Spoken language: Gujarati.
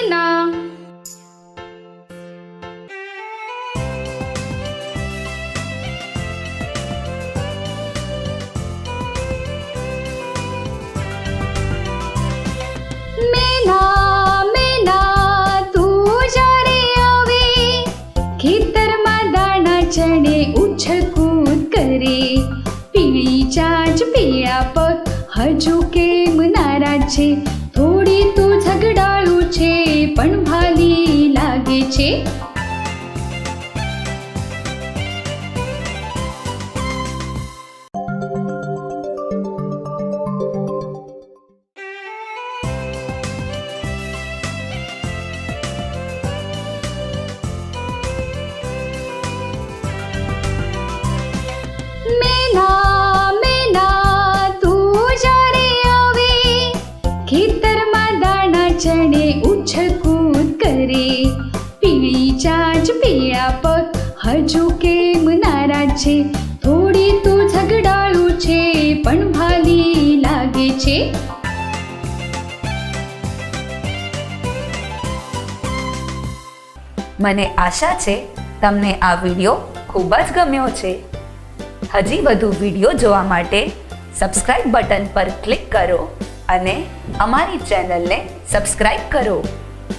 મેના. મેના મેના તું જ્યારે આવે, ખેતરમાં દાણા ચણે ઉછકૂદ કરે. પીળી ચાંચ પીળા પગ હજુ કેમ નારાજ છે, થોડી તું ઝઘડાળું છે પણ ભાલી લાગે છે. મેના મેના તું જ્યારે આવે, ખેતરમાં દાણા ચણે ઉછકૂદ કરે. પીળી ચાંચ પીળા પગ હજુ કેમ નારાજ છે, થોડી તું ઝઘડાળું છે પણ ભાલી લાગે છે. મને આશા છે તમને આ વિડીયો ખૂબ જ ગમ્યો છે. હજી વધુ વિડીયો જોવા માટે સબસ્ક્રાઇબ બટન પર ક્લિક કરો અને અમારી ચેનલને સબસ્ક્રાઇબ કરો.